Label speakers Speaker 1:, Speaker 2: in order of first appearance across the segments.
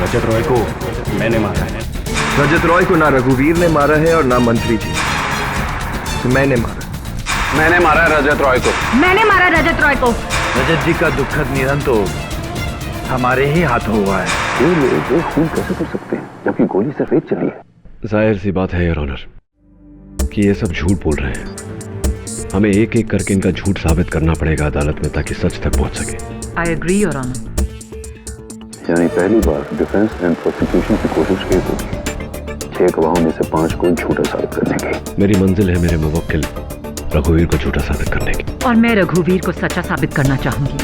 Speaker 1: रजत रॉय को मैंने मारा है।
Speaker 2: रजत रॉय को ना रघुवीर ने मारा है और ना मंत्री जी, तो मैंने मारा।
Speaker 1: मैंने मारा है रजत रॉय को।
Speaker 3: मैंने मारा रजत रॉय को।
Speaker 4: रजत जी का दुखद निधन तो हमारे ही हाथों हुआ है।
Speaker 5: ये लोग खून कैसे कर सकते हैं जबकि गोली सिर्फ एक चली है?
Speaker 6: जाहिर सी बात है योर ऑनर कि ये सब झूठ बोल रहे हैं। हमें एक एक करके इनका झूठ साबित करना पड़ेगा अदालत में ताकि सच तक पहुंच सके।
Speaker 3: I agree your honour.
Speaker 5: यानी पहली बार डिफेंस एंड प्रोसिक्यूशन की कोशिश की तो 6 गवाहों में से 5 को झूठा साबित करने की।
Speaker 6: मेरी मंजिल है मेरे मुवक्किल रघुवीर को झूठा साबित करने की।
Speaker 3: और मैं रघुवीर को सच्चा साबित करना चाहूंगी,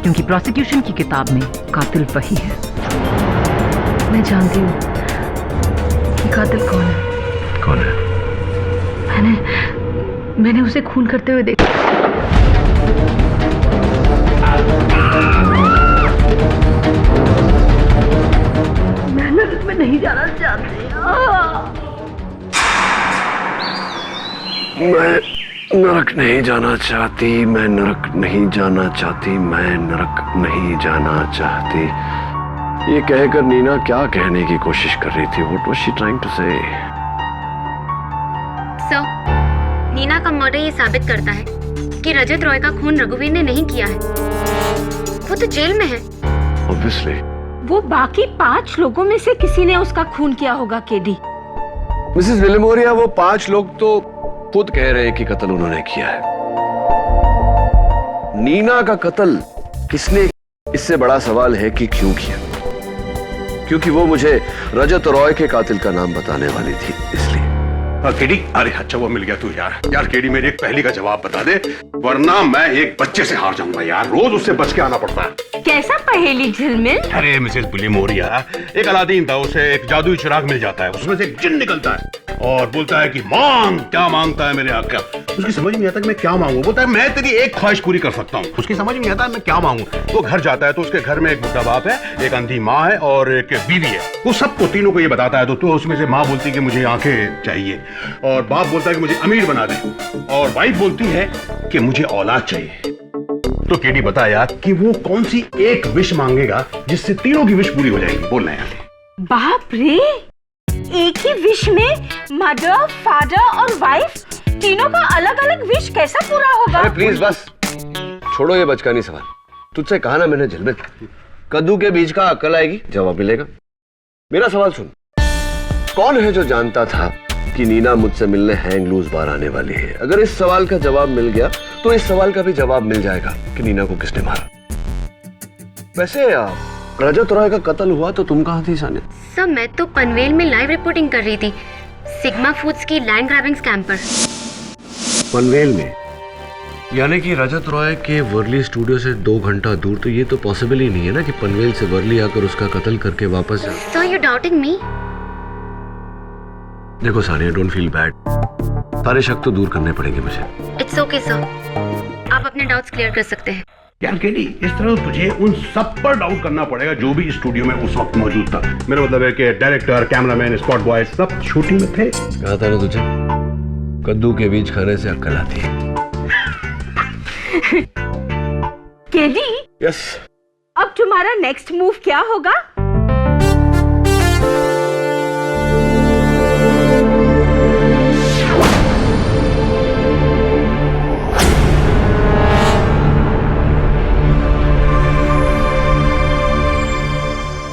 Speaker 3: क्योंकि प्रोसिक्यूशन की किताब में कातिल वही है। मैं जानती हूँ कि कातिल कौन है।
Speaker 6: कौन है?
Speaker 3: मैंने उसे खून करते हुए देखा। मैं नरक में नहीं जाना चाहती।
Speaker 6: मैं नरक नहीं जाना चाहती, मैं नरक नहीं जाना चाहती, मैं नरक नहीं जाना चाहती। ये कहकर नीना क्या कहने की कोशिश कर रही थी? What was she trying to say?
Speaker 7: Sir, Nina का मर्डर ये साबित करता है कि रजत रॉय का खून रघुवीर ने नहीं किया है। वो तो जेल में है।
Speaker 6: Obviously.
Speaker 8: वो बाकी 5 लोगों में से किसी ने उसका खून किया होगा केडी।
Speaker 6: मिसेस विलिमोरिया, वो 5 लोग तो खुद कह रहे हैं कि कत्ल उन्होंने किया है। नीना का कत्ल किसने, इससे बड़ा सवाल है कि क्यों किया, क्योंकि वो मुझे रजत रॉय के कातिल का नाम बताने वाली थी, इसलिए।
Speaker 1: केडी, अरे अच्छा वो मिल गया तू यार केडी मेरी एक पहेली का जवाब बता दे, वरना मैं एक बच्चे से हार जाऊंगा यार। रोज उससे बच के आना पड़ता है।
Speaker 8: कैसा पहेली झिलमिल?
Speaker 1: अरे मिसेस विलिमोरिया, एक अलादीन था, उसे एक जादुई चिराग मिल जाता है, उसमें से एक जिन निकलता है और बोलता है कि मांग, क्या मांगता है मेरे आका? उसकी समझ नहीं आता कि मैं क्या मांगू। बोलता है मैं तेरी एक ख्वाहिश पूरी कर सकता हूँ। उसकी समझ नहीं आता मैं क्या मांगू। वो घर जाता है तो उसके घर में एक बुढ़ा बाप है, एक अंधी माँ है और एक बीवी है। वो सबको तीनों को ये बताता है तो उसमें से माँ बोलती है कि मुझे आंखें चाहिए, और बाप बोलता है कि मुझे अमीर बना दे, और वाइफ बोलती है कि मुझे औलाद चाहिए। तो केडी बता यार कि वो कौन सी एक विश मांगेगा जिससे तीनों की विश पूरी हो जाएगी? बोलना यार।
Speaker 8: बाप रे, एक ही विश में मदर, फादर और वाइफ तीनों का अलग अलग विश कैसा पूरा होगा?
Speaker 6: अरे प्लीज बस छोड़ो ये बचकानी सवाल। तुझसे कहा ना मैंने झिलमिल, कद्दू के बीज का अक्ल आएगी, जवाब मिलेगा। मेरा सवाल सुन, कौन है जो जानता था कि नीना मुझसे मिलने हैंग लूज बार आने वाली है? अगर इस सवाल का जवाब मिल गया तो इस सवाल का भी जवाब मिल जाएगा कि नीना को किसने मारा। वैसे रजत रॉय का कत्ल हुआ तो तुम कहाँ थी सानिया?
Speaker 7: सर, मैं तो पनवेल में लाइव रिपोर्टिंग कर रही थी, सिग्मा फूड्स की लैंड ग्रैबिंग स्कैम पर।
Speaker 6: पनवेल में? यानी कि रजत रॉय के वर्ली स्टूडियो से 2 घंटा दूर, तो ये तो पॉसिबल ही नहीं है ना कि पनवेल से वर्ली आकर उसका कत्ल करके वापस जा।
Speaker 7: सर, यू डाउटिंग मी?
Speaker 6: देखो सानिया, डोंट फील बैड, सारे शक तो दूर करने पड़ेंगे मुझे।
Speaker 7: इट्स ओके सर, आप अपने डाउट्स क्लियर कर सकते हैं।
Speaker 1: यार केडी, इस तरह तुझे उन सब पर डाउट करना पड़ेगा जो भी स्टूडियो में उस वक्त मौजूद था। मेरा मतलब है कि डायरेक्टर, कैमरामैन, स्पॉट बॉय सब शूटिंग में थे।
Speaker 6: कहा था ना तुझे, कद्दू के बीज खाने से अक्ल आती है।
Speaker 8: केडी,
Speaker 6: यस,
Speaker 8: अब तुम्हारा नेक्स्ट मूव क्या होगा?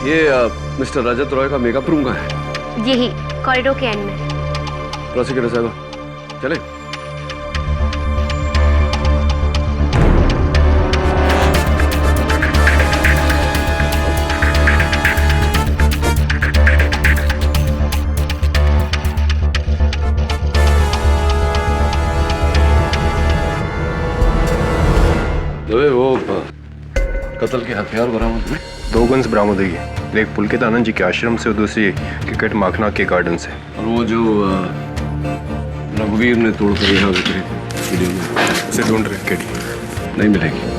Speaker 6: ये मिस्टर रजत रॉय का मेकअप रूम का है?
Speaker 7: यही कॉरिडोर के एंड में।
Speaker 6: प्रोसिक्यूटर साहब चले। वो कत्ल के हथियार बरामद हुए?
Speaker 9: 2 गन्स बरामद हुई है, एक पुलकित आनंद जी के आश्रम से और दूसरी क्रिकेट माखना के गार्डन से।
Speaker 6: और वो जो रघुवीर ने तोड़कर यहाँ बिखरी थी वीडियो में,
Speaker 9: उसे ढूंढ रहे केडी।
Speaker 6: नहीं मिलेगी।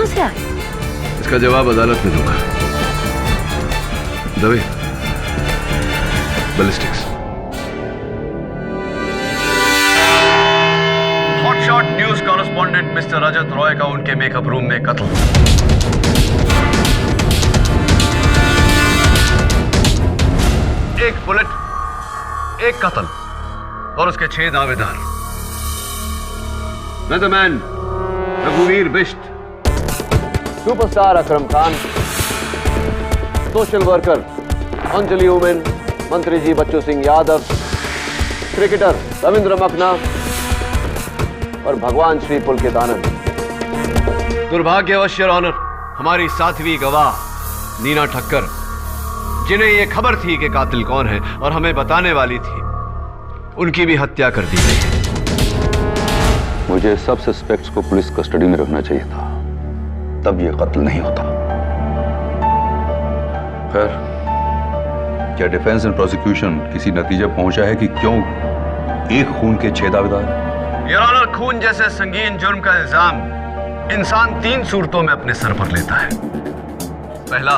Speaker 3: कहां से आए?
Speaker 6: इसका जवाब अदालत में दूंगा। Dave, ballistics. Hotshot news correspondent mister Rajat Roy का उनके मेकअप रूम में कत्ल। एक बुलेट, एक कत्ल और उसके 6 दावेदार। वेदरमैन रघुवीर Bisht, superstar Akram Khan, social worker Anjali Umen, मंत्री जी बच्चू सिंह यादव, क्रिकेटर रविंद्र मखना और भगवान श्री पुलकित आनंद। दुर्भाग्यवश योर ऑनर, हमारी 7वीं गवाह नीना ठक्कर, जिन्हें यह खबर थी कि कातिल कौन है और हमें बताने वाली थी, उनकी भी हत्या कर दी गई है।
Speaker 5: मुझे सब सस्पेक्ट्स को पुलिस कस्टडी में रखना चाहिए था, तब यह कत्ल नहीं होता। खैर, क्या डिफेंस एंड प्रोसिक्यूशन किसी नतीजे पहुंचा है कि क्यों एक खून के 6 दावेदार?
Speaker 6: योर ऑनर, खून जैसे संगीन जुर्म का इल्जाम इंसान 3 सूरतों में अपने सर पर लेता है। पहला,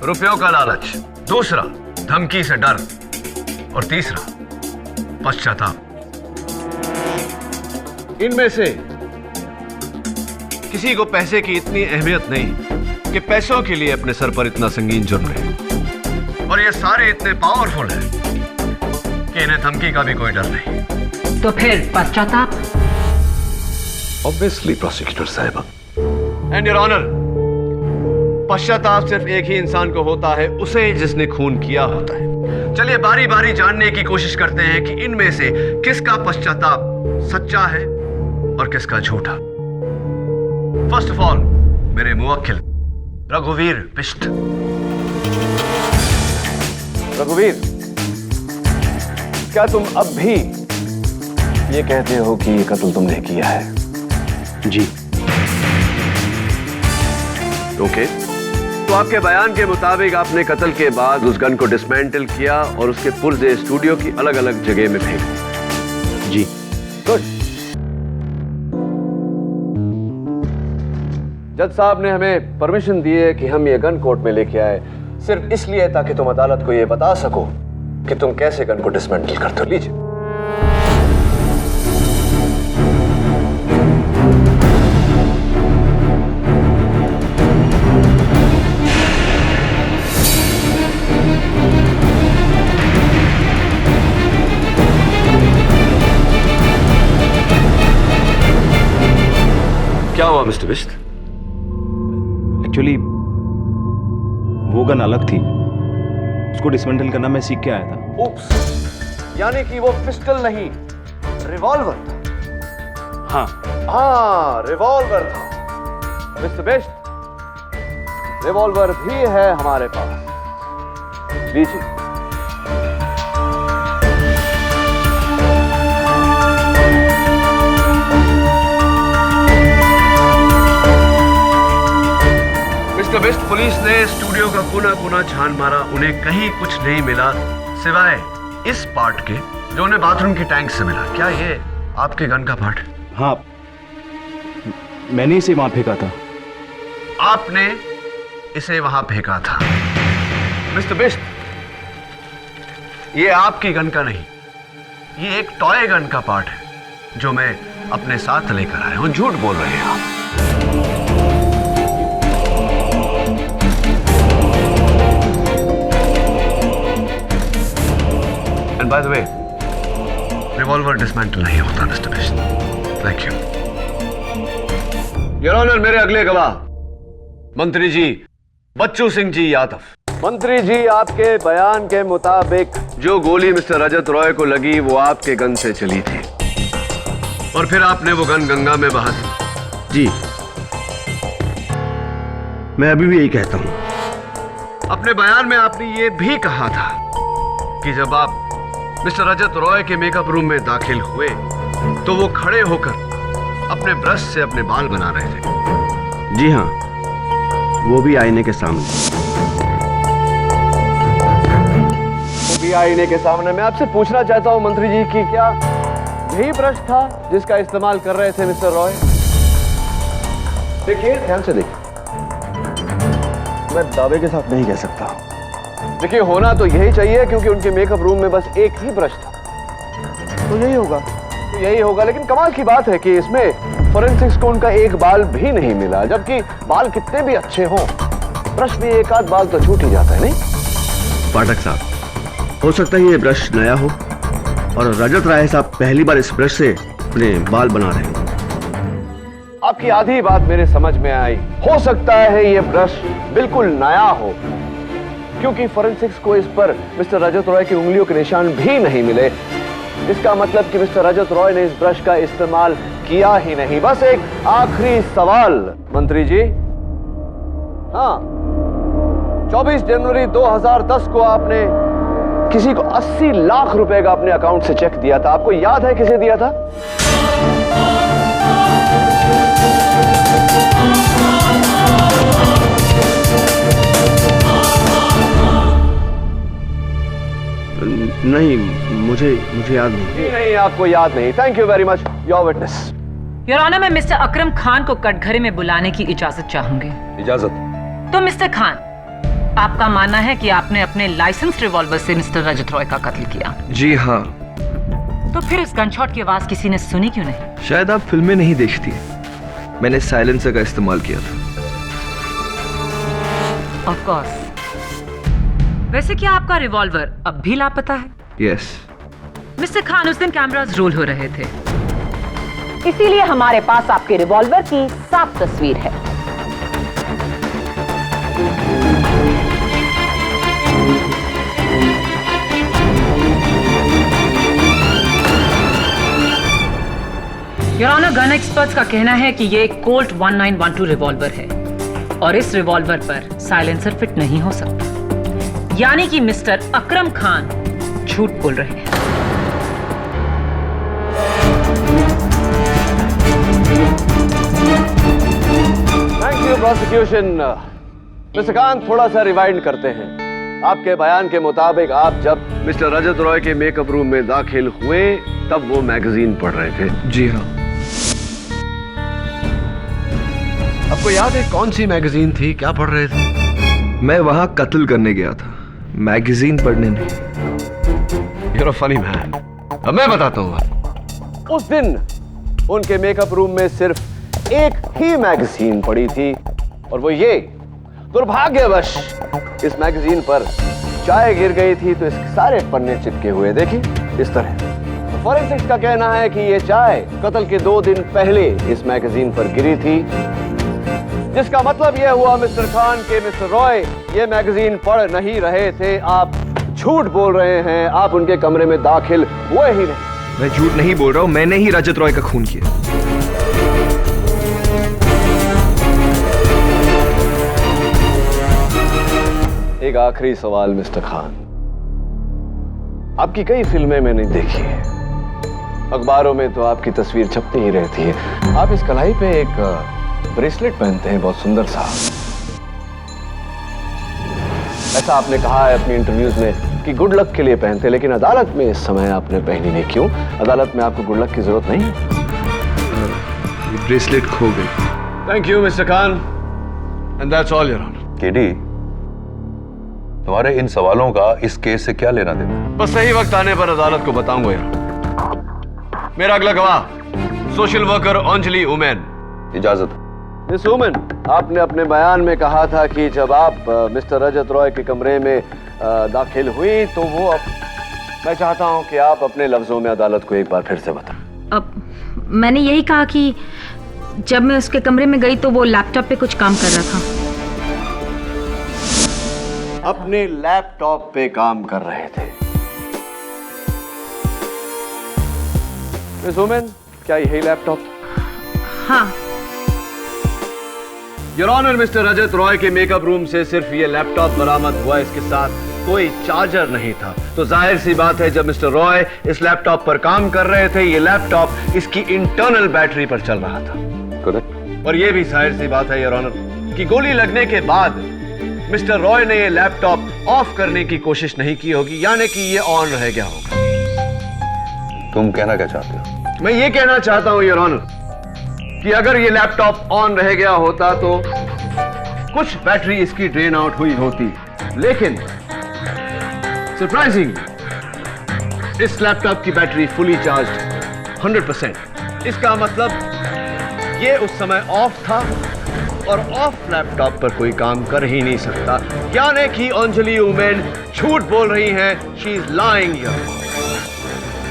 Speaker 6: रुपयों का लालच, दूसरा धमकी से डर और तीसरा पश्चाताप। इनमें से किसी को पैसे की इतनी अहमियत नहीं कि पैसों के लिए अपने सर पर इतना संगीन जुर्म ले, और ये सारे इतने पावरफुल हैं कि इन्हें धमकी का भी कोई डर नहीं।
Speaker 3: तो फिर पश्चाताप?
Speaker 6: ऑब्वियसली प्रोसिक्यूटर साहिबा। एंड योर ऑनर, पश्चाताप सिर्फ एक ही इंसान को होता है, उसे जिसने खून किया होता है। चलिए बारी बारी जानने की कोशिश करते हैं कि इनमें से किसका पश्चाताप सच्चा है और किसका झूठा। फर्स्ट ऑफ ऑल, मेरे मुवक्किल रघुवीर बिष्ट। रघुवीर, क्या तुम अब भी ये कहते हो कि ये कत्ल तुमने किया है?
Speaker 1: जी।
Speaker 6: ओके, तो आपके बयान के मुताबिक आपने कत्ल के बाद उस गन को डिसमेंटल किया और उसके पुर्जे स्टूडियो की अलग अलग जगह में फेंक दिए।
Speaker 1: जी।
Speaker 6: गुड। जज साहब ने हमें परमिशन दी है कि हम ये गन कोर्ट में लेके आए, सिर्फ इसलिए ताकि तुम अदालत को ये बता सको कि तुम कैसे गन को डिसमेंटल करते हो। लीजिए। क्या हुआ मिस्टर बिष्ट?
Speaker 10: एक्चुअली वो गन अलग थी, उसको डिसमेंटल करना मैं सीख के आया था।
Speaker 6: उप्स, यानी कि वो पिस्टल नहीं, रिवॉल्वर था। हाँ, रिवॉल्वर था। मिस्टर बिष्ट, रिवॉल्वर भी है हमारे पास, लीजिए। मिस्टर बिष्ट, पुलिस ने स्टूडियो का पुनः छान मारा, उन्हें कहीं कुछ नहीं मिला सिवाय इस पार्ट के जो उन्हें बाथरूम की टैंक से मिला। क्या ये आपके गन का पार्ट है?
Speaker 10: हाँ, मैंने इसे वहां फेंका था।
Speaker 6: आपने इसे वहां फेंका था? मिस्टर बिष्ट, ये आपकी गन का नहीं, ये एक टॉय गन का पार्ट है जो मैं अपने साथ लेकर आया हूं। झूठ बोल रहे हैं आप। And by the way, revolver dismantle नहीं होता mister Bisht. Thank you. Your honour, मेरे अगले गवाह मंत्री जी बच्चू सिंह जी यादव। मंत्री जी, आपके बयान के मुताबिक जो गोली मिस्टर रजत रॉय को लगी वो आपके गन से चली थी और फिर आपने वो गन गंगा में बहा दी।
Speaker 1: जी, मैं अभी भी यही कहता हूं।
Speaker 6: अपने बयान में आपने ये भी कहा था कि जब आप मिस्टर रजत रॉय के मेकअप रूम में दाखिल हुए तो वो खड़े होकर अपने ब्रश से अपने बाल बना रहे थे।
Speaker 1: जी हाँ, वो भी आईने के सामने।
Speaker 6: वो भी आईने के सामने। मैं आपसे पूछना चाहता हूं मंत्री जी कि क्या यही ब्रश था जिसका इस्तेमाल कर रहे थे मिस्टर रॉय? देखिए, ध्यान से देखिए।
Speaker 2: मैं दावे के साथ नहीं कह सकता।
Speaker 6: देखिए, होना तो यही चाहिए क्योंकि उनके मेकअप रूम में बस एक ही ब्रश था।
Speaker 2: तो यही होगा।
Speaker 6: तो यही होगा, लेकिन कमाल की बात है कि इसमें फोरेंसिक्स को उनका एक बाल भी नहीं मिला, जबकि बाल कितने भी अच्छे हों, ब्रश में एक आध बाल तो छूट ही जाता है, नहीं?
Speaker 2: पाठक साहब, हो सकता है ये ब्रश नया हो और रजत राय साहब पहली बार इस ब्रश से अपने बाल बना रहे हैं।
Speaker 6: आपकी आधी बात मेरे समझ में आई। हो सकता है ये ब्रश बिल्कुल नया हो, क्योंकि फोरेंसिक्स को इस पर मिस्टर रजत रॉय की उंगलियों के निशान भी नहीं मिले। इसका मतलब कि मिस्टर रजत रॉय ने इस ब्रश का इस्तेमाल किया ही नहीं। बस एक आखिरी सवाल मंत्री जी। हाँ, 24 जनवरी 2010 को आपने किसी को 80 लाख रुपए का अपने अकाउंट से चेक दिया था। आपको याद है किसे दिया था?
Speaker 2: नहीं, मुझे याद नहीं।
Speaker 6: नहीं, आपको याद नहीं। Thank you very much. Your witness.
Speaker 3: Your honour, मैं मिस्टर अकरम खान को कटघरे में बुलाने की इजाजत चाहूंगी।
Speaker 6: इजाजत?
Speaker 3: तो मिस्टर खान, आपका मानना है कि आपने अपने लाइसेंस रिवॉल्वर से मिस्टर रजत रॉय का कत्ल किया?
Speaker 2: जी हाँ।
Speaker 3: तो फिर इस गनशॉट की आवाज किसी ने सुनी क्यों नहीं?
Speaker 2: शायद आप फिल्में नहीं देखती। मैंने साइलेंसर का इस्तेमाल किया था।
Speaker 3: Of course. वैसे क्या आपका रिवॉल्वर अब भी लापता है?
Speaker 2: यस।
Speaker 3: मिस्टर खान, उस दिन कैमरास रोल हो रहे थे,
Speaker 8: इसीलिए हमारे पास आपके रिवॉल्वर की साफ तस्वीर है।
Speaker 3: योर ऑनर, गन एक्सपर्ट्स का कहना है कि ये एक कोल्ट 1912 रिवॉल्वर है और इस रिवॉल्वर पर साइलेंसर फिट नहीं हो सकता, यानी कि मिस्टर अकरम खान झूठ बोल रहे हैं।
Speaker 6: Thank you prosecution. Mister Khan, थोड़ा सा रिवाइंड करते हैं। आपके बयान के मुताबिक आप जब मिस्टर रजत रॉय के मेकअप रूम में दाखिल हुए तब वो मैगजीन पढ़ रहे थे?
Speaker 2: जी हाँ।
Speaker 6: आपको याद है कौन सी मैगजीन थी? क्या पढ़ रहे थे?
Speaker 2: मैं वहां कत्ल करने गया था, मैगजीन पढ़ने नहीं।
Speaker 6: You're a funny man। अब मैं बताता हूँ। उस दिन उनके मेकअप रूम में सिर्फ एक ही मैगजीन पड़ी थी और वो ये, दुर्भाग्यवश इस मैगजीन पर चाय गिर गई थी तो इसके सारे पन्ने चिपके हुए, देखिए इस तरह। फोरेंसिक्स का कहना है कि ये चाय कत्ल के 2 दिन पहले इस मैगजीन पर गिरी थी, जिसका मतलब यह हुआ मिस्टर खान के मिस्टर रॉय ये मैगजीन पढ़ नहीं रहे थे। आप झूठ बोल रहे हैं, आप उनके कमरे में दाखिल हुए ही नहीं।
Speaker 2: मैं झूठ नहीं बोल रहा हूं, मैंने ही रजत रॉय का खून किया।
Speaker 6: एक आखिरी सवाल मिस्टर खान, आपकी कई फिल्में मैंने देखी है, अखबारों में तो आपकी तस्वीर छपती ही रहती है। आप इस कलाई पे एक ब्रेसलेट पहनते हैं, बहुत सुंदर सा। ऐसा आपने कहा है अपनी इंटरव्यूज में कि गुड लक के लिए पहनते, लेकिन अदालत में इस समय आपने पहनी नहीं। क्यों? अदालत में आपको गुड लक की जरूरत नहीं है।
Speaker 2: ये ब्रेसलेट खो गई।
Speaker 6: Thank you mister Khan, and that's all your honour.
Speaker 5: KD, तुम्हारे इन सवालों का इस केस से क्या लेना देना?
Speaker 6: बस सही वक्त आने पर अदालत को बताऊंगा यार। मेरा अगला गवाह सोशल वर्कर अंजलि उमेन।
Speaker 5: इजाजत।
Speaker 6: मिस उमेन, आपने अपने बयान में कहा था कि जब आप मिस्टर रजत रॉय के कमरे में दाखिल हुई तो वो मैं चाहता हूं कि आप अपने लफ्जों में अदालत को एक बार फिर से बताएं।
Speaker 7: अब मैंने यही कहा कि जब मैं उसके कमरे में गई तो वो लैपटॉप पे कुछ काम कर रहा था।
Speaker 6: अपने लैपटॉप पे काम कर रहे थे। मिस उमेन, क्या यही लैपटॉप?
Speaker 7: हाँ।
Speaker 6: Your honour, mister Rajat Roy के मेकअप रूम से सिर्फ ये लैपटॉप बरामद हुआ, इसके साथ कोई चार्जर नहीं था। तो जाहिर सी बात है जब मिस्टर रॉय इस लैपटॉप पर काम कर रहे थे ये लैपटॉप इसकी इंटरनल बैटरी पर चल रहा था।
Speaker 5: करेक्ट।
Speaker 6: और ये भी जाहिर सी बात है योर ऑनर कि गोली लगने के बाद मिस्टर रॉय ने ये लैपटॉप ऑफ करने की कोशिश नहीं की होगी, यानी कि ये ऑन रह गया होगा।
Speaker 5: तुम कहना क्या चाहते हो?
Speaker 6: मैं ये कहना चाहता हूं योर ऑनर कि अगर ये लैपटॉप ऑन रह गया होता तो कुछ बैटरी इसकी ड्रेन आउट हुई होती, लेकिन सरप्राइजिंग इस लैपटॉप की बैटरी फुली चार्ज 100%। इसका मतलब ये उस समय ऑफ था और ऑफ लैपटॉप पर कोई काम कर ही नहीं सकता, यानी कि अंजलि उमेन झूठ बोल रही हैं। She is lying here.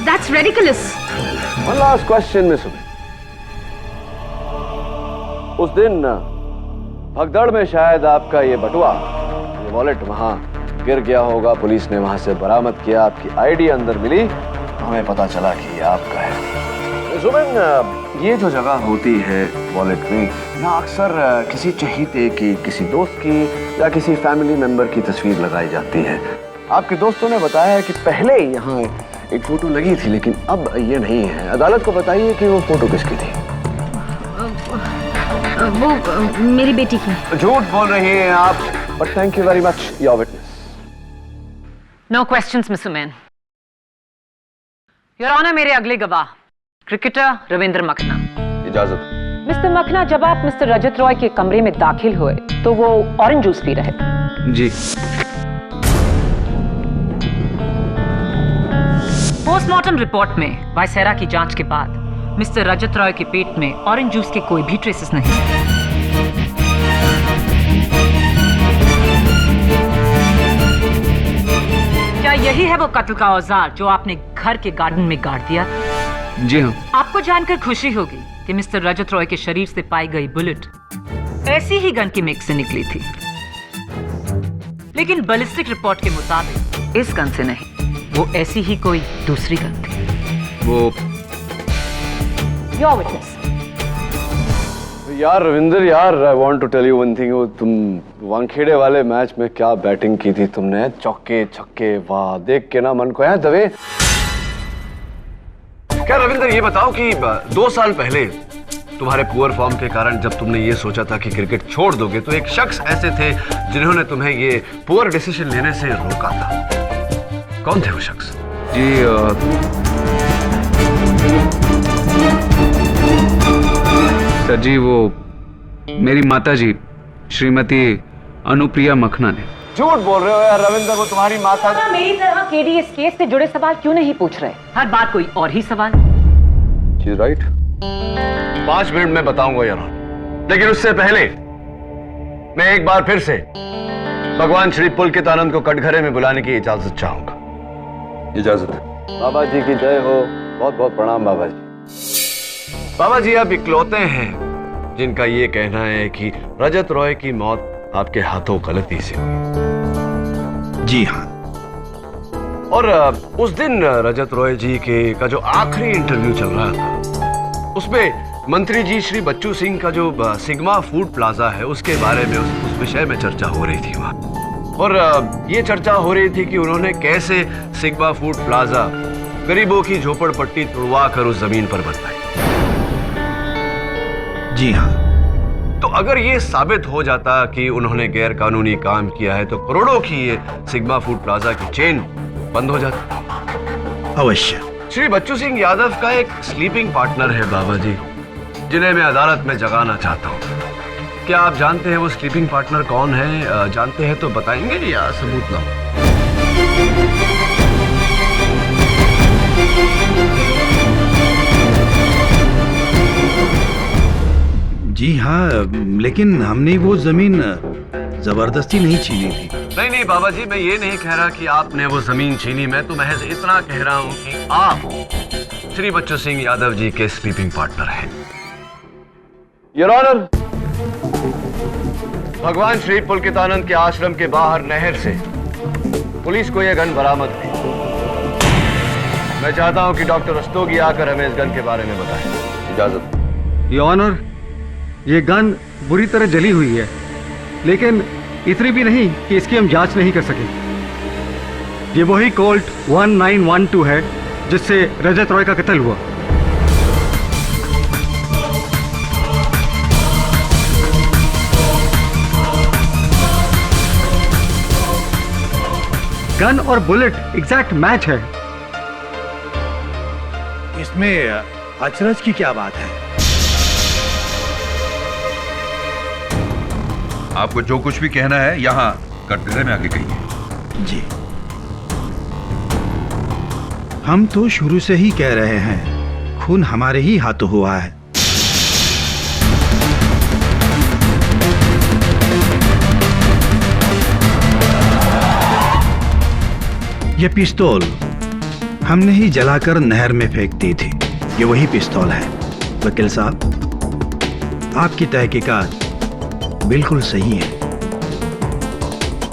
Speaker 8: That's ridiculous.
Speaker 6: One last question, miss women. उस दिन भगदड़ में शायद आपका ये बटुआ, ये वॉलेट वहां गिर गया होगा, पुलिस ने वहां से बरामद किया, आपकी आईडी अंदर मिली, हमें पता चला कि ये आपका है। मिस उमेन, ये जो जगह होती है वॉलेट में, यहाँ अक्सर किसी चहीते की, किसी दोस्त की या किसी फैमिली मेंबर की तस्वीर लगाई जाती है। आपके दोस्तों ने बताया कि पहले यहाँ एक फोटो लगी थी, लेकिन अब ये नहीं है। अदालत को बताइए कि वो फोटो किसकी थी?
Speaker 7: वो मेरी बेटी की।
Speaker 6: झूठ बोल रही हैं आप, but thank you very much your witness.
Speaker 3: No questions miss उमेन। योर ऑनर, मेरे अगले गवाह क्रिकेटर रविंद्र मखना।
Speaker 6: इजाजत।
Speaker 3: मिस्टर मखना, जब आप मिस्टर रजत रॉय के कमरे में दाखिल हुए तो वो ऑरेंज जूस पी रहे।
Speaker 10: जी।
Speaker 3: पोस्टमार्टम रिपोर्ट में वायसेरा की जांच के बाद मिस्टर रजत रॉय के पेट में ऑरेंज जूस के कोई भी ट्रेसेस नहीं। क्या यही है वो कत्ल का औजार जो आपने घर के गार्डन में गाड़ दिया?
Speaker 10: जी हाँ।
Speaker 3: आपको जानकर खुशी होगी कि मिस्टर रजत रॉय के शरीर से पाई गई बुलेट ऐसी ही गन की मेक से निकली थी, लेकिन बैलिस्टिक रिपोर्ट के मुताबिक इस गन से नहीं, वो ऐसी ही कोई दूसरी गन थी।
Speaker 10: वो
Speaker 3: योर विटनेस।
Speaker 6: यार रविंदर यार, I want to tell you one thing. वो तुम वानखेड़े वाले मैच में क्या बैटिंग की थी तुमने, चौके छक्के, वाह, देख के ना मन को है दबे। क्या रविंदर, ये बताओ कि 2 साल पहले तुम्हारे पुअर फॉर्म के कारण जब तुमने ये सोचा था कि क्रिकेट छोड़ दोगे, तो एक शख्स ऐसे थे जिन्होंने तुम्हें ये पुअर डिसीजन लेने से रोका था। कौन थे वो शख्स?
Speaker 10: जी सर जी, वो मेरी माता जी श्रीमती अनुप्रिया मखना ने।
Speaker 6: झूठ बोल रहे हो यार रविंदर, वो तुम्हारी माता।
Speaker 3: मेरी तरह केडीएस केस से जुड़े सवाल क्यों नहीं पूछ रहे? हर बात कोई और ही सवाल।
Speaker 6: She's right. 5 मिनट में बताऊंगा यार, लेकिन उससे पहले मैं एक बार फिर से भगवान श्री पुलकित आनंद को कटघरे में बुलाने की इजाजत चाहूंगा।
Speaker 5: इजाजत।
Speaker 6: बाबा जी की जय हो। बहुत बहुत प्रणाम बाबा जी। बाबा जी आप इकलौते हैं जिनका ये कहना है कि रजत रॉय की मौत आपके हाथों गलती से हुई।
Speaker 1: जी हाँ।
Speaker 6: और उस दिन रजत रॉय जी का जो आखिरी इंटरव्यू चल रहा था, उसमें मंत्री जी श्री बच्चू सिंह का जो सिग्मा फूड प्लाजा है उसके बारे में उस विषय में चर्चा हो रही थी वहां। और ये चर्चा हो रही थी कि उन्होंने कैसे सिग्मा फूड प्लाजा गरीबों की झोपड़पट्टी तुड़वा कर उस जमीन पर बनवाई।
Speaker 1: जी हाँ।
Speaker 6: तो अगर ये साबित हो जाता कि उन्होंने गैर कानूनी काम किया है, तो करोड़ों की ये सिग्मा फूड प्लाजा की चेन बंद हो जाती।
Speaker 1: अवश्य।
Speaker 6: श्री बच्चू सिंह यादव का एक स्लीपिंग पार्टनर है बाबा जी, जिन्हें मैं अदालत में जगाना चाहता हूँ। क्या आप जानते हैं वो स्लीपिंग पार्टनर कौन है? जानते हैं तो बताएंगे या सबूत लाओ?
Speaker 1: जी हाँ, लेकिन हमने वो जमीन जबरदस्ती नहीं छीनी थी।
Speaker 6: नहीं बाबा जी, मैं ये नहीं कह रहा कि आपने वो जमीन छीनी। मैं तो महज इतना कह रहा हूँ कि आप श्री बच्चू सिंह यादव जी के स्लीपिंग पार्टनर हैं। योर ऑनर, भगवान श्री पुलकितानंद के आश्रम के बाहर नहर से पुलिस को यह गन बरामद हुई। मैं चाहता हूं कि डॉक्टर रस्तोगी आकर हमें इस गन के बारे में बताएं। इजाजत।
Speaker 2: योर ऑनर, ये गन बुरी तरह जली हुई है, लेकिन इतनी भी नहीं कि इसकी हम जांच नहीं कर सके। ये वही कोल्ट 1912 है जिससे रजत रॉय का कत्ल हुआ। गन और बुलेट एग्जैक्ट मैच है।
Speaker 1: इसमें अचरज की क्या बात है?
Speaker 11: आपको जो कुछ भी कहना है यहाँ कटघरे में आके कहिए।
Speaker 12: जी, हम तो शुरू से ही कह रहे हैं खून हमारे ही हाथों हुआ है। ये पिस्तौल हमने ही जलाकर नहर में फेंक दी थी। ये वही पिस्तौल है। वकील साहब, आपकी तहकीकात बिल्कुल सही है।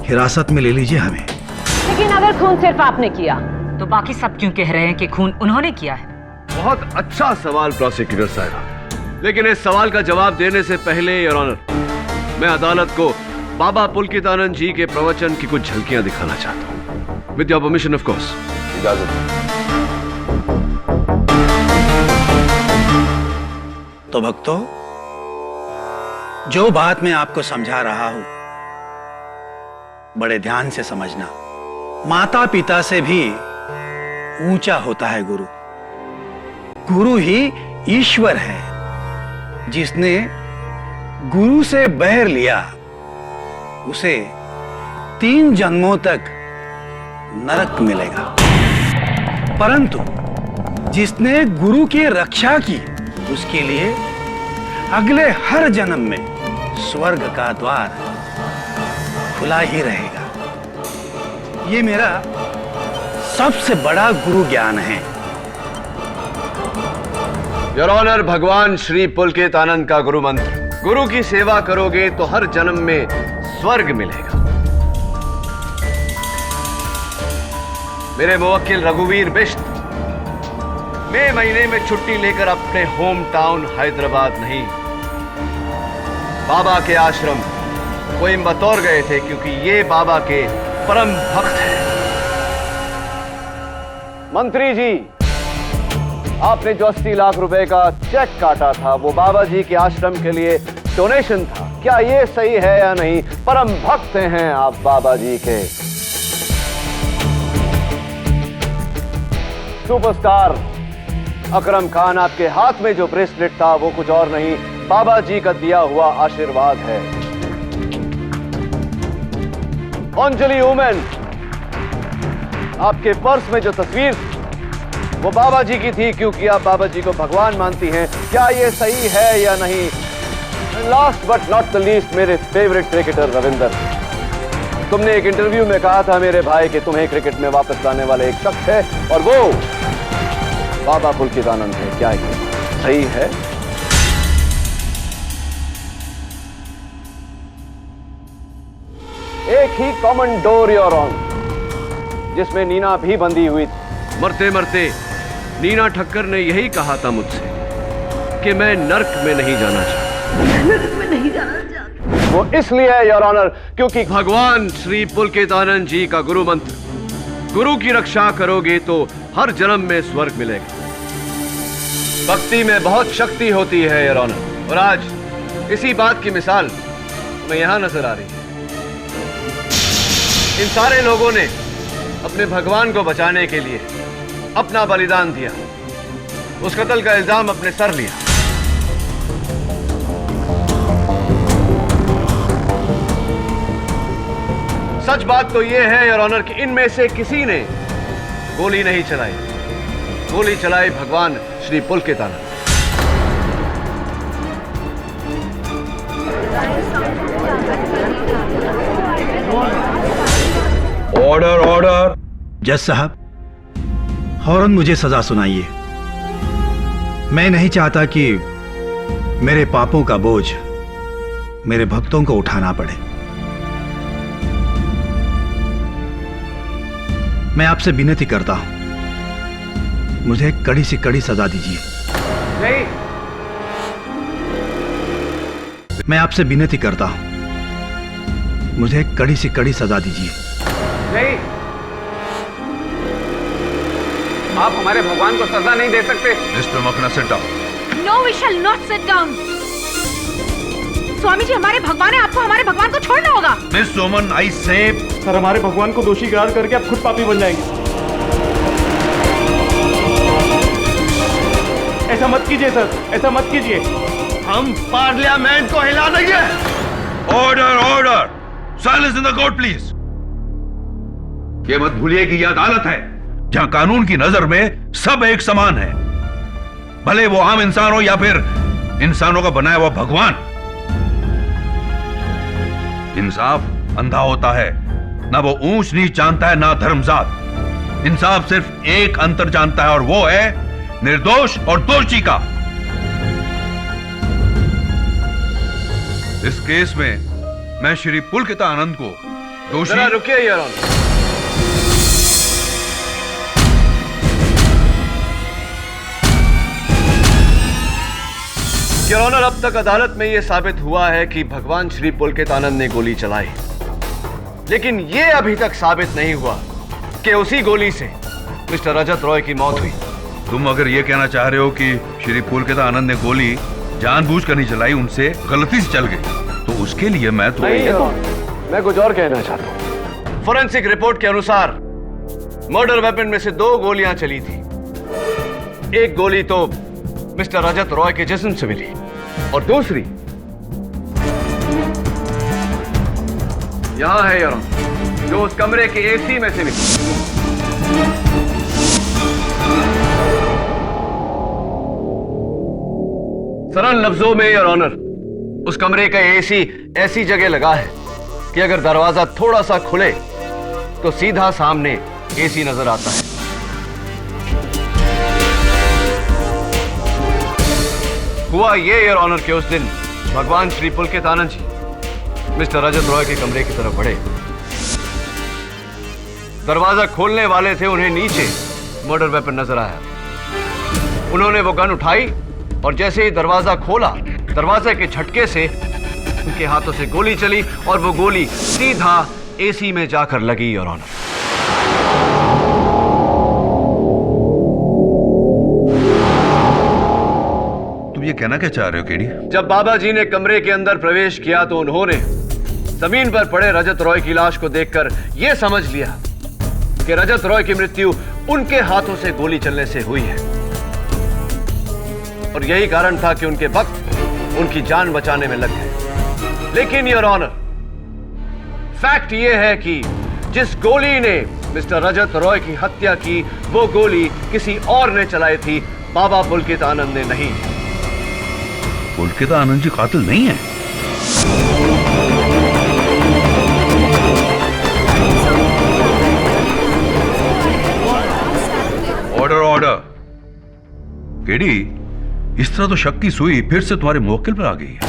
Speaker 12: हिरासत में ले लीजिए हमें।
Speaker 3: लेकिन अगर खून सिर्फ आपने किया तो बाकी सब क्यों कह रहे हैं कि खून उन्होंने किया है?
Speaker 6: बहुत अच्छा सवाल प्रोसिक्यूटर साहब, लेकिन इस सवाल का जवाब देने से पहले योर ऑनर, मैं अदालत को बाबा पुलकितानंद जी के प्रवचन की कुछ झलकियां दिखाना चाहता हूं। With your permission of course. इजाजत।
Speaker 12: तो भक्तों, जो बात मैं आपको समझा रहा हूं बड़े ध्यान से समझना। माता पिता से भी ऊंचा होता है गुरु। गुरु ही ईश्वर है। जिसने गुरु से बैर लिया उसे 3 जन्मों तक नरक मिलेगा, परंतु जिसने गुरु की रक्षा की उसके लिए अगले हर जन्म में स्वर्ग का द्वार खुला ही रहेगा। ये मेरा सबसे बड़ा गुरु ज्ञान है।
Speaker 6: योर ऑनर, भगवान श्री पुलकितानंद का गुरु मंत्र, गुरु की सेवा करोगे तो हर जन्म में स्वर्ग मिलेगा। मेरे मुवक्किल रघुवीर बिष्ट मई महीने में छुट्टी लेकर अपने होम टाउन हैदराबाद नहीं, बाबा के आश्रम कोयम्बतौर गए थे, क्योंकि ये बाबा के परम भक्त हैं। मंत्री जी, आपने जो 80 लाख रुपए का चेक काटा था वो बाबा जी के आश्रम के लिए डोनेशन था। क्या ये सही है या नहीं? परम भक्त हैं आप बाबा जी के। सुपरस्टार अकरम खान, आपके हाथ में जो ब्रेसलेट था वो कुछ और नहीं, बाबा जी का दिया हुआ आशीर्वाद है। अंजलि वुमेन, आपके पर्स में जो तस्वीर वो बाबा जी की थी, क्योंकि आप बाबा जी को भगवान मानती हैं। क्या ये सही है या नहीं? Last but not the least, मेरे फेवरेट क्रिकेटर रविंदर, तुमने एक इंटरव्यू में कहा था मेरे भाई कि तुम्हें क्रिकेट में वापस लाने वाले एक शख्स है और वो बाबा पुलकितानंद है। क्या ये सही है? एक ही कॉमन डोर योर ऑनर, जिसमें नीना भी बंधी हुई थी। मरते मरते नीना ठक्कर ने यही कहा था मुझसे कि मैं नर्क में नहीं जाना चाहता।
Speaker 3: नर्क में नहीं जाना चाहता।
Speaker 6: वो इसलिए है योर ऑनर क्योंकि भगवान श्री पुलकितानंद जी का गुरु मंत्र, गुरु की रक्षा करोगे तो हर जन्म में स्वर्ग मिलेगा। भक्ति में बहुत शक्ति होती है योर ऑनर, और आज इसी बात की मिसाल हमें यहां नजर आ रही है। इन सारे लोगों ने अपने भगवान को बचाने के लिए अपना बलिदान दिया, उस कत्ल का इल्जाम अपने सर लिया। सच बात तो यह है योर ऑनर कि इनमें से किसी ने गोली नहीं चलाई, गोली चलाई भगवान श्री पुलकितानंद।
Speaker 11: Order order.
Speaker 12: जज साहब, फौरन मुझे सजा सुनाइए। मैं नहीं चाहता कि मेरे पापों का बोझ मेरे भक्तों को उठाना पड़े। मैं आपसे विनती करता हूं, मुझे कड़ी से कड़ी सजा दीजिए।
Speaker 6: नहीं,
Speaker 12: मैं आपसे विनती करता हूं, मुझे कड़ी से कड़ी सजा दीजिए।
Speaker 10: नहीं, आप हमारे भगवान को सजा नहीं दे सकते।
Speaker 11: Mister Makhna, sit down.
Speaker 8: No, we shall not sit down. Swami ji हमारे भगवान है, आपको हमारे भगवान को छोड़ना होगा।
Speaker 11: मिस सोमन, आई से
Speaker 2: सर, हमारे भगवान को दोषी करार करके आप खुद पापी बन जाएंगे। ऐसा मत कीजिए सर, ऐसा मत कीजिए।
Speaker 1: हम पार्लियामेंट को हिला देंगे।
Speaker 11: Order order. Order! Silence in the court please. ये मत भूलिए कि यह अदालत है जहां कानून की नजर में सब एक समान है, भले वो आम इंसान हो या फिर इंसानों का बनाया हुआ भगवान। इंसाफ अंधा होता है, ना वो ऊंच नीच जानता है ना धर्मजात। इंसाफ सिर्फ एक अंतर जानता है और वो है निर्दोष और दोषी का। इस केस में मैं श्री पुलकित आनंद को दोषी।
Speaker 6: जरा रुकिए योर ऑनर। योर ऑनर, अब तक अदालत में यह साबित हुआ है कि भगवान श्री पुलकित आनंद ने गोली चलाई, लेकिन यह अभी तक साबित नहीं हुआ कि उसी गोली से मिस्टर रजत रॉय की मौत हुई।
Speaker 11: तुम अगर यह कहना चाह रहे हो कि श्री पुलकित आनंद ने गोली जानबूझकर नहीं चलाई, उनसे गलती से चल गई, तो उसके लिए मैं तो
Speaker 6: मैं कुछ और कहना चाहता हूं। फोरेंसिक रिपोर्ट के अनुसार मर्डर वेपन में से 2 गोलियां चली थी। एक गोली तो मिस्टर रजत रॉय के जिस्म से मिली और दूसरी यहां है योर ऑनर, जो उस कमरे के एसी में से मिली। सरल लफ्जों में योर ऑनर, उस कमरे का एसी ऐसी जगह लगा है कि अगर दरवाजा थोड़ा सा खुले तो सीधा सामने एसी नजर आता है। हुआ ये योर ऑनर कि उस दिन भगवान श्री पुलकित आनंद जी मिस्टर रजत रॉय के कमरे की तरफ बढ़े। दरवाजा खोलने वाले थे, उन्हें नीचे मर्डर वेपन नजर आया। उन्होंने वो गन उठाई और जैसे ही दरवाजा खोला, दरवाजे के झटके से उनके हाथों से गोली चली और वो गोली सीधा एसी में जाकर लगी योर ऑनर।
Speaker 11: तुम ये कहना क्या चाह रहे हो केडी?
Speaker 6: जब बाबा जी ने कमरे के अंदर प्रवेश किया तो उन्होंने जमीन पर पड़े रजत रॉय की लाश को देखकर यह समझ लिया कि रजत रॉय की मृत्यु उनके हाथों से गोली चलने से हुई है, और यही कारण था कि उनके वक्त उनकी जान बचाने में लग गए। लेकिन योर ऑनर, फैक्ट यह है कि जिस गोली ने मिस्टर रजत रॉय की हत्या की, वो गोली किसी और ने चलाई थी, बाबा पुलकित आनंद ने नहीं।
Speaker 11: पुलकित आनंद जी कातिल नहीं है। Order order. केडी, इस तरह तो शक की सुई फिर से तुम्हारे मुवक्किल पर आ गई है।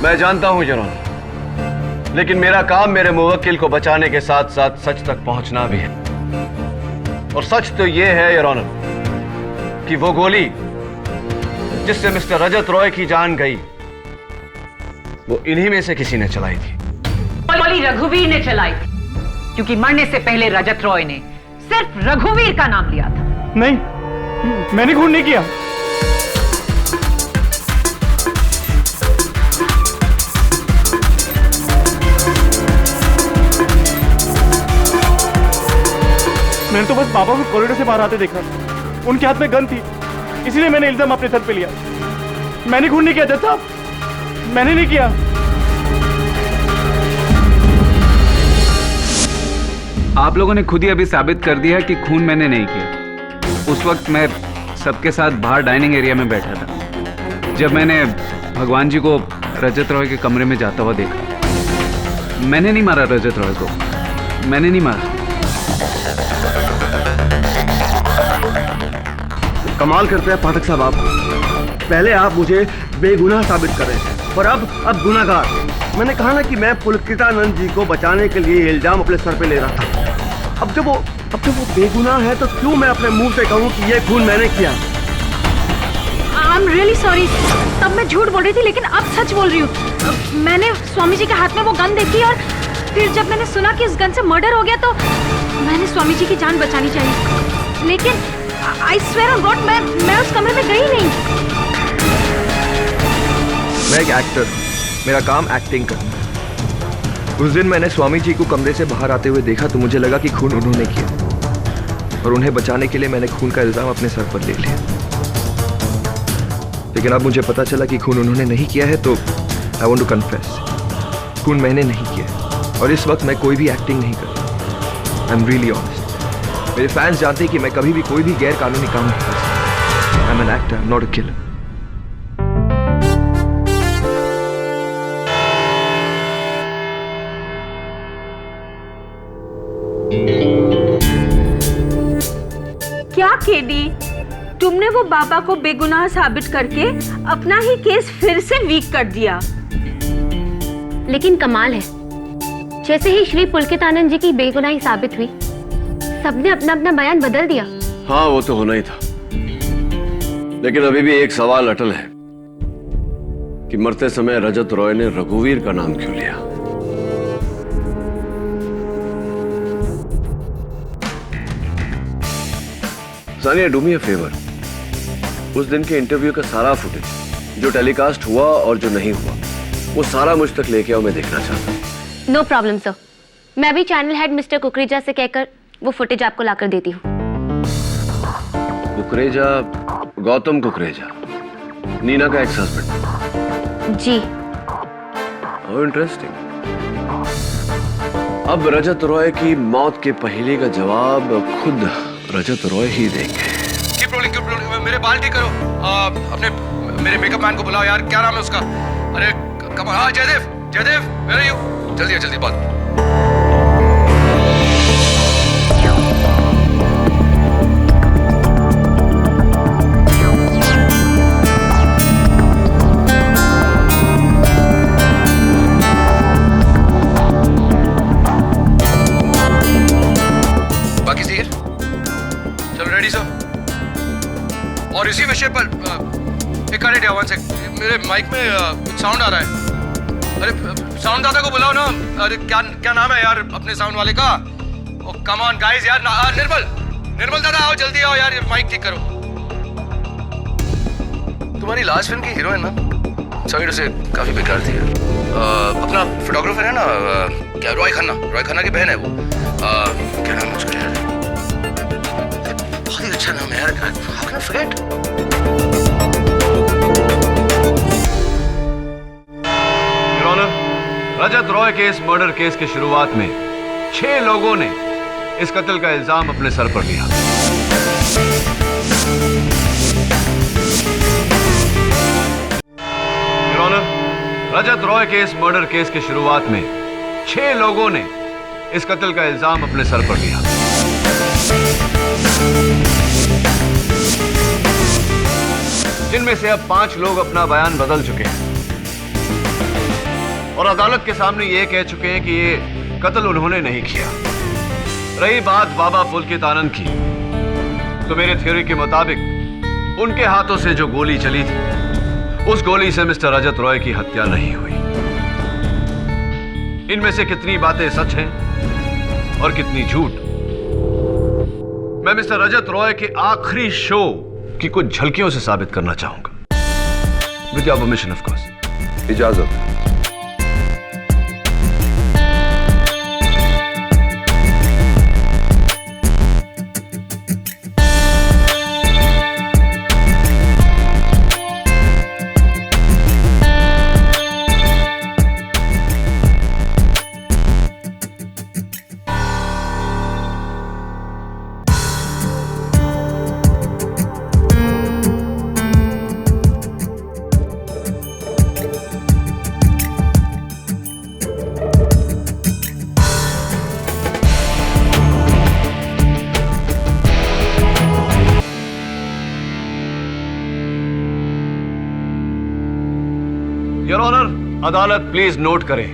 Speaker 6: मैं जानता हूं योर ऑनर, लेकिन मेरा काम मेरे मुवक्किल को बचाने के साथ साथ सच तक पहुंचना भी है। और सच तो यह है योर ऑनर कि वो गोली जिससे मिस्टर रजत रॉय की जान गई, वो इन्हीं में से किसी ने चलाई थी।
Speaker 3: गोली रघुवीर ने चलाई थी, क्योंकि मरने से पहले रजत रॉय ने सिर्फ रघुवीर का नाम लिया था।
Speaker 2: नहीं, मैंने खून नहीं किया। मैंने तो बस बाबा को कॉरिडोर से बाहर आते देखा, उनके हाथ में गन थी, इसीलिए मैंने इल्जाम अपने सर पे लिया। मैंने खून नहीं किया जज साहब, मैंने नहीं किया।
Speaker 10: आप लोगों ने खुद ही अभी साबित कर दिया कि खून मैंने नहीं किया। उस वक्त मैं सबके साथ बाहर डाइनिंग एरिया में बैठा था, जब मैंने भगवान जी को रजत रॉय के कमरे में जाता हुआ देखा। मैंने नहीं मारा रजत रॉय को, मैंने नहीं मारा।
Speaker 13: कमाल करते हैं पाठक साहब आप। पहले आप मुझे बेगुनाह साबित कर रहे थे और अब गुनाहगार। मैंने कहा ना कि मैं पुलकितानंद जी को बचाने के लिए इल्जाम अपने सर पे ले रहा था। अब जब वो बेगुनाह है तो क्यों मैं अपने मुंह से कहूं कि ये खून मैंने किया?
Speaker 8: I am really sorry. तब मैं झूठ बोल रही थी, लेकिन अब सच बोल रही हूँ। मैंने स्वामी जी के हाथ में वो गन देखी और फिर जब मैंने सुना कि इस गन से मर्डर हो गया तो मैंने स्वामी जी की जान बचानी चाहिए। लेकिन आई स्वेयर ऑन गॉड, मैं उस कमरे में गई नहीं।
Speaker 14: मैं एक एक्टर, मेरा काम एक्टिंग करना। उस दिन मैंने स्वामी जी को कमरे से बाहर आते हुए देखा तो मुझे लगा कि खून उन्होंने किया, और उन्हें बचाने के लिए मैंने खून का इल्जाम अपने सर पर ले लिया। लेकिन अब मुझे पता चला कि खून उन्होंने नहीं किया है, तो आई वांट टू कन्फेस, खून मैंने नहीं किया और इस वक्त मैं कोई भी एक्टिंग नहीं कर रहा। I am really honest. मेरे फैंस जानते हैं कि मैं कभी भी कोई भी गैर कानूनी काम नहीं कर सकता। I am an actor, not a killer.
Speaker 15: क्या केडी, तुमने वो बाबा को बेगुनाह साबित करके अपना ही केस फिर से वीक कर दिया।
Speaker 7: लेकिन कमाल है, जैसे ही श्री पुलकित आनंद जी की बेगुनाही साबित हुई, सबने अपना अपना बयान बदल दिया।
Speaker 6: हाँ, वो तो होना ही था, लेकिन अभी भी एक सवाल अटल है कि मरते समय रजत रॉय ने रघुवीर का नाम क्यों लिया? Sania, do me a favour, उस दिन के इंटरव्यू का सारा फुटेज जो टेलीकास्ट हुआ और जो नहीं हुआ, वो सारा मुझ तक लेके आओ, मैं देखना चाहता हूँ।
Speaker 7: नो प्रॉब्लम सर, मैं भी चैनल हेड मिस्टर कुकरेजा से कहकर वो फुटेज आपको लाकर देती हूँ।
Speaker 6: कुकरेजा, गौतम कुकरेजा, नीना का एक्स हस्बैंड?
Speaker 7: जी।
Speaker 6: How interesting. अब रजत रॉय की मौत के पहले का जवाब खुद रजत रॉय ही देंगे।
Speaker 16: कीप रोलिंग, मेरे बाल ठीक करो। अपने मेरे मेकअप मैन को बुलाओ यार, क्या नाम है उसका? अरे कम, हाँ Jaidev, Jaidev, where are you? जल्दी जल्दी बात। बाकी सही है? चलो रेडी सर। और इसी विषय पर एक मिनट या 1 सेकंड, मेरे माइक में कुछ साउंड आ रहा है। अरे साउंड दादा को बुलाओ ना। अरे क्या नाम है यार अपने साउंड वाले का? ओ कम ऑन गाइस यार, निर्मल दादा आओ, जल्दी आओ यार, माइक ठीक करो। तुम्हारी लास्ट फिल्म की हीरोइन ना, सॉरी टू से, काफी बेकार थी यार। अपना फोटोग्राफर है ना, क्या रॉय खन्ना की बहन है वो। क्या नाम है उसका यार? बहुत ही अच्छा नाम है यार, how can I forget?
Speaker 6: Your honour, Rajat Roy के इस मर्डर केस की शुरुआत में 6 लोगों ने इस कत्ल का इल्जाम अपने सर पर लिया। योर ऑनर, रजत रॉय के इस मर्डर केस की शुरुआत में 6 लोगों ने इस कत्ल का इल्जाम अपने सर पर लिया। जिनमें से अब 5 लोग अपना बयान बदल चुके हैं और अदालत के सामने ये कह चुके हैं कि ये कत्ल उन्होंने नहीं किया। रही बात बाबा पुलकित आनंद की, तो मेरे थ्योरी के मुताबिक उनके हाथों से जो गोली चली थी, उस गोली से मिस्टर रजत रॉय की हत्या नहीं हुई। इनमें से कितनी बातें सच हैं और कितनी झूठ, मैं मिस्टर रजत रॉय के आखिरी शो की कुछ झलकियों से साबित करना चाहूंगा। With your permission of course. इजाजत। योर ऑनर, अदालत प्लीज नोट करें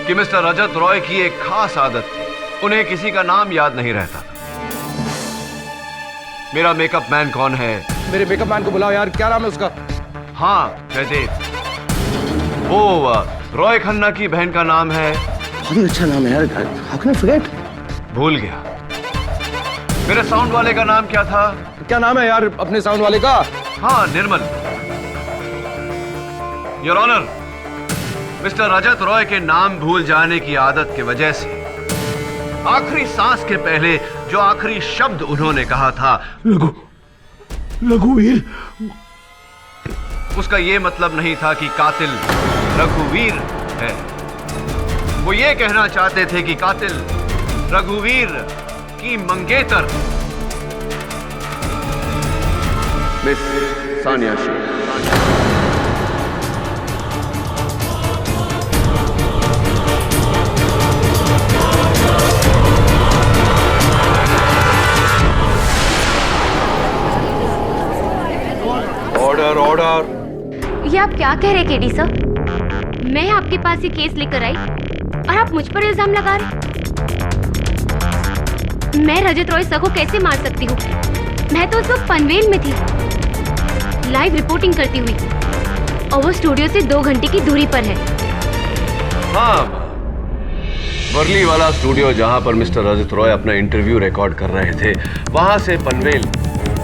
Speaker 6: कि मिस्टर रजत रॉय की एक खास आदत थी, उन्हें किसी का नाम याद नहीं रहता था। मेरा मेकअप मैन कौन है?
Speaker 16: मेरे मेकअप मैन को बुलाओ यार, क्या नाम है उसका?
Speaker 6: हाँ जयदेव। वो रॉय खन्ना की बहन का नाम है?
Speaker 13: बहुत ही अच्छा नाम है यार, हाउ कैन आई फॉरगेट?
Speaker 6: भूल गया। मेरे साउंड वाले का नाम क्या था?
Speaker 16: क्या नाम है यार अपने साउंड वाले का?
Speaker 6: हाँ, निर्मल। Your honour, mister Rajat Roy के नाम भूल जाने की आदत की वजह से आखिरी सांस के पहले जो आखिरी शब्द उन्होंने कहा था, रघुवीर, उसका यह मतलब नहीं था कि कातिल रघुवीर है। वो ये कहना चाहते थे कि कातिल रघुवीर की मंगेतर miss Sania Sheikh.
Speaker 11: Order order.
Speaker 7: ये आप क्या कह रहे केडी सर? मैं आपके पास ये केस लेकर आई और आप मुझ पर इल्जाम लगा रहे? मैं रजत रॉय सर को कैसे मार सकती हूँ? मैं तो उस वक्त पनवेल में थी, लाइव रिपोर्टिंग करती हुई, और वो स्टूडियो से 2 घंटे की दूरी पर है।
Speaker 6: हाँ, वर्ली वाला स्टूडियो जहां पर मिस्टर रजत रॉय अपना इंटरव्यू रिकॉर्ड कर रहे थे, वहां से पनवेल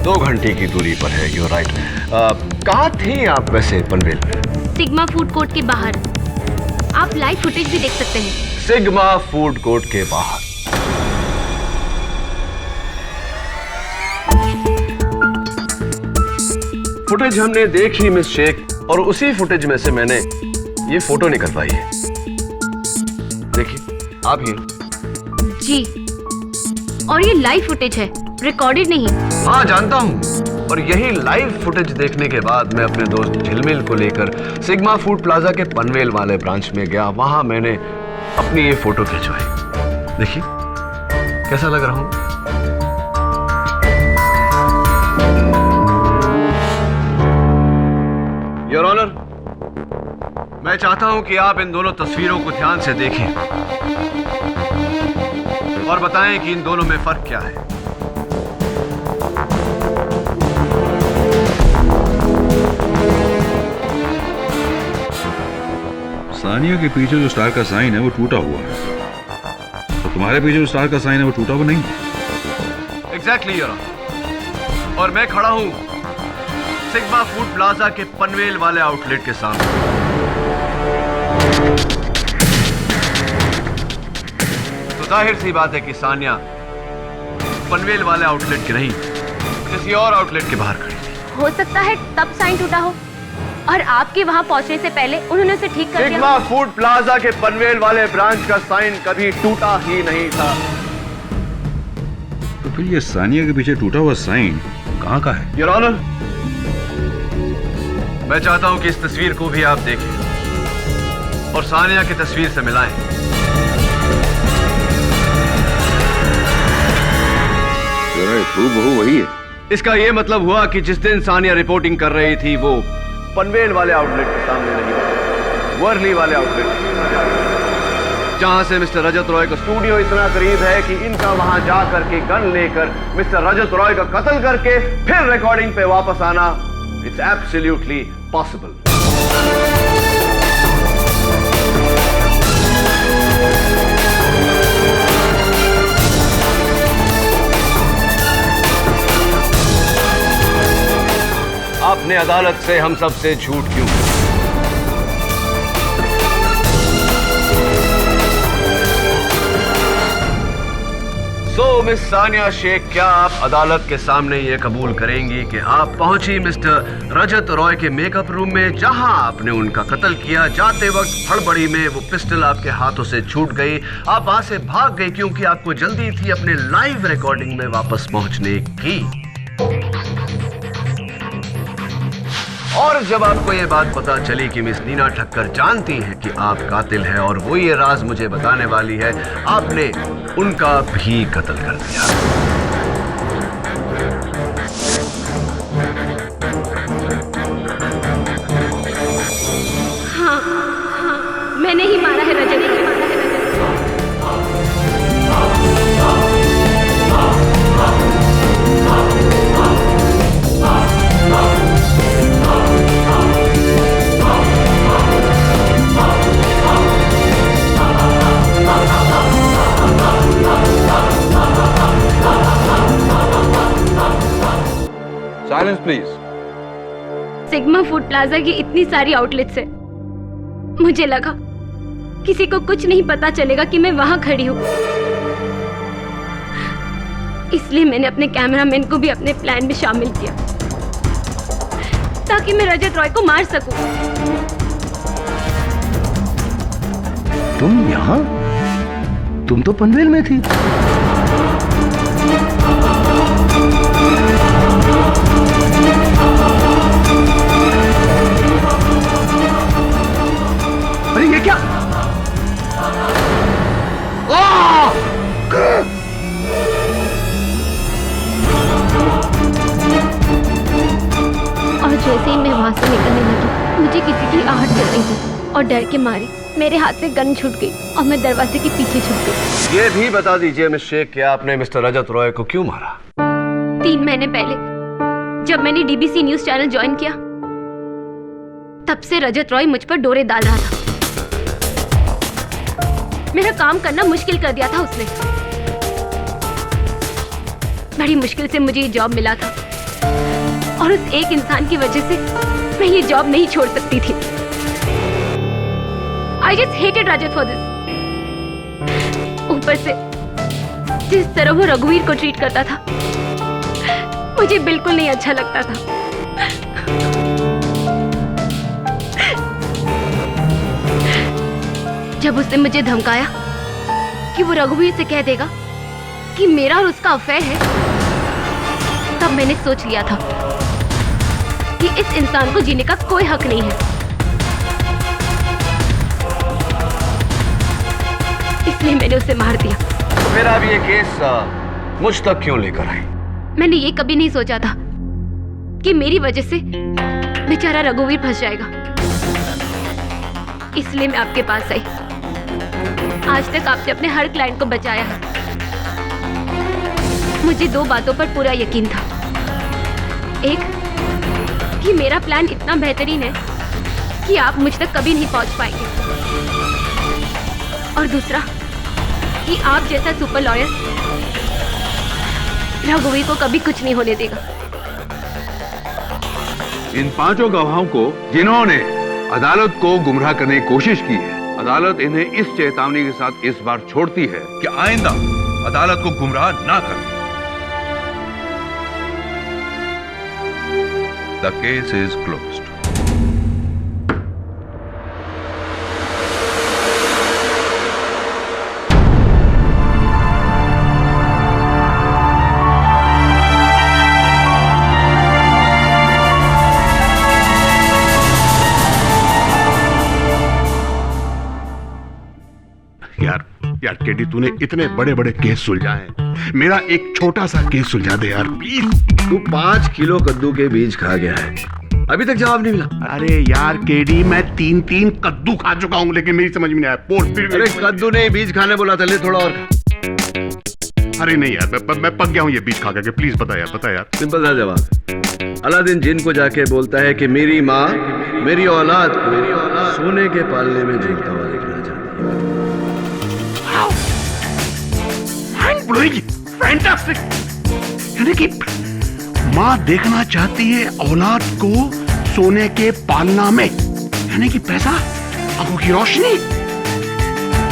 Speaker 6: 2 घंटे की दूरी पर है। You right. कहाँ थी आप वैसे पनवेल में?
Speaker 7: सिग्मा फूड कोर्ट के बाहर। आप लाइव फुटेज भी देख सकते हैं।
Speaker 6: सिग्मा फूड कोर्ट के बाहर। फुटेज हमने देखी मिस शेख, और उसी फुटेज में से मैंने ये फोटो निकलवाई है। देखिए आप ही।
Speaker 7: जी, और ये लाइव फुटेज है, रिकॉर्डेड नहीं।
Speaker 6: हाँ जानता हूँ, और यही लाइव फुटेज देखने के बाद मैं अपने दोस्त झिलमिल को लेकर सिग्मा फूड प्लाजा के पनवेल वाले ब्रांच में गया। वहां मैंने अपनी ये फोटो खिंचवाई। देखिए कैसा लग रहा हूं। योर ऑनर, मैं चाहता हूं कि आप इन दोनों तस्वीरों को ध्यान से देखें और बताएं कि इन दोनों में फर्क क्या है।
Speaker 11: सानिया के पीछे जो स्टार का साइन है वो टूटा हुआ है, तो तुम्हारे पीछे जो स्टार का साइन है वो टूटा हुआ नहीं है।
Speaker 6: एग्जैक्टली योर ऑनर, और मैं खड़ा हूं सिग्मा फूड प्लाजा के पनवेल वाले आउटलेट के सामने। तो जाहिर सी बात है कि सानिया पनवेल वाले आउटलेट के नहीं, किसी और आउटलेट के बाहर खड़ी थी।
Speaker 7: हो सकता है तब साइन टूटा हो और आपके वहां पहुंचने से पहले उन्होंने उसे ठीक कर दिया।
Speaker 6: सिग्मा फूड प्लाजा के पनवेल वाले ब्रांच का साइन कभी टूटा ही नहीं था।
Speaker 11: तो फिर ये सानिया के पीछे टूटा हुआ साइन कहाँ का है?
Speaker 6: योर ऑनर, मैं चाहता हूं कि इस तस्वीर को भी आप देखें और सानिया की तस्वीर से मिलाएं।
Speaker 5: हूबहू वही है।
Speaker 6: इसका यह मतलब हुआ कि जिस दिन सानिया रिपोर्टिंग कर रही थी वो पनवेल वाले आउटलेट के सामने नहीं, वर्ली वाले आउटलेट, जहां से मिस्टर रजत रॉय का स्टूडियो इतना करीब है कि इनका वहां जा करके गन लेकर मिस्टर रजत रॉय का कत्ल करके फिर रिकॉर्डिंग पे वापस आना, इट्स एब्सोल्युटली पॉसिबल। आपने अदालत से हम सबसे झूठ क्यों? सो मिस सानिया शेख, क्या आप अदालत के सामने ये कबूल करेंगी कि आप पहुंची मिस्टर रजत रॉय के मेकअप रूम में, जहां आपने उनका कत्ल किया? जाते वक्त हड़बड़ी में वो पिस्टल आपके हाथों से छूट गई, आप वहां से भाग गई क्योंकि आपको जल्दी थी अपने लाइव रिकॉर्डिंग में वापस पहुंचने की। और जब आपको ये बात पता चली कि मिस नीना ठक्कर जानती हैं कि आप कातिल हैं और वो ये राज मुझे बताने वाली है, आपने उनका भी कत्ल कर दिया।
Speaker 7: हाँ, मैंने ही मारा है Rajat.
Speaker 11: Silence please.
Speaker 7: Sigma food plaza की इतनी सारी आउटलेट से मुझे लगा किसी को कुछ नहीं पता चलेगा कि मैं वहां खड़ी हूं, इसलिए मैंने अपने कैमरामैन को भी अपने प्लान में शामिल किया ताकि मैं रजत रॉय को मार सकूं।
Speaker 13: तुम यहाँ? तुम तो पनवेल में थी। अरे ये क्या?
Speaker 7: और जैसे ही मैं वहां से निकलने लगी, मुझे किसी की आहट चल रही थी और डर के मारे मेरे हाथ से गन छूट गई और मैं दरवाजे के पीछे छुप गई।
Speaker 6: ये भी बता दीजिए मिस शेख कि आपने मिस्टर रजत रॉय को क्यों मारा?
Speaker 7: 3 महीने पहले जब मैंने डीबीसी न्यूज चैनल ज्वाइन किया, तब से रजत रॉय मुझ पर डोरे डाल रहा था। मेरा काम करना मुश्किल कर दिया था उसने। बड़ी मुश्किल से मुझे ये जॉब मिला था और उस एक इंसान की वजह से मैं ये जॉब नहीं छोड़ सकती थी। I just hated Rajat for this. ऊपर से जिस तरह वो रघुवीर को ट्रीट करता था, मुझे बिल्कुल नहीं अच्छा लगता था। जब उसने मुझे धमकाया कि वो रघुवीर से कह देगा कि मेरा और उसका अफेयर है, तब मैंने सोच लिया था कि इस इंसान को जीने का कोई हक नहीं है। इसलिए मैंने उसे मार दिया।
Speaker 6: तो फिर आप ये केस मुझ तक क्यों लेकर आए?
Speaker 7: मैंने ये कभी नहीं सोचा था कि मेरी वजह से बेचारा रघुवीर फंस जाएगा। इसलिए मैं आपके पास आई। आज तक आपने अपने हर क्लाइंट को बचाया है। मुझे 2 बातों पर पूरा यकीन था। एक, कि मेरा प्लान इतना बेहतरीन है कि आप मुझ तक कभी नहीं पहुंच पाएंगे, और दूसरा कि आप जैसा सुपर लॉयर रघुवीर को कभी कुछ नहीं होने देगा।
Speaker 11: इन 5 गवाहों को जिन्होंने अदालत को गुमराह करने की कोशिश की है, अदालत इन्हें इस चेतावनी के साथ इस बार छोड़ती है कि आइंदा अदालत को गुमराह ना करें। The case is closed.
Speaker 1: यार केडी, तूने इतने बड़े बड़े केस सुलझाए, मेरा एक छोटा सा केस सुलझा दे यार प्लीज।
Speaker 6: तू 5 किलो कद्दू के बीज खा गया है, अभी तक जवाब नहीं मिला।
Speaker 1: अरे यार केडी, मैं 3 कद्दू खा चुका हूँ, लेकिन मेरी समझ में नहीं आया।
Speaker 6: अरे कद्दू नहीं, बीज खाने बोला था, ले थोड़ा और।
Speaker 1: अरे नहीं यार, मैं पक गया हूँ ये बीज खा करके। प्लीज बता यार।
Speaker 6: सिंपल सा जवाब। अलादीन जिन को जाके बोलता है कि मेरी माँ मेरी औलाद को सोने के पालने में झूलता हुआ देखना चाहती है।
Speaker 1: फैंटास्टिक। यानी कि माँ देखना चाहती है औलाद को सोने के पालना में, यानी कि पैसा, आंखों की रोशनी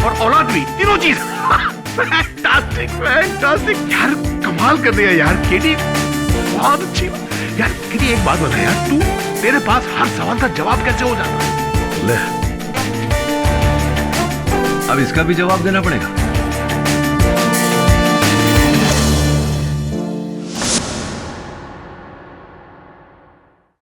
Speaker 1: और औलाद भी, तीनों चीज। फैंटास्टिक यार, कमाल कर दिया यार केडी, बहुत अच्छी। यार केडी, एक बात बता यार, तेरे पास हर सवाल का जवाब कैसे हो जाता है?
Speaker 6: ले, अब इसका भी जवाब देना पड़ेगा।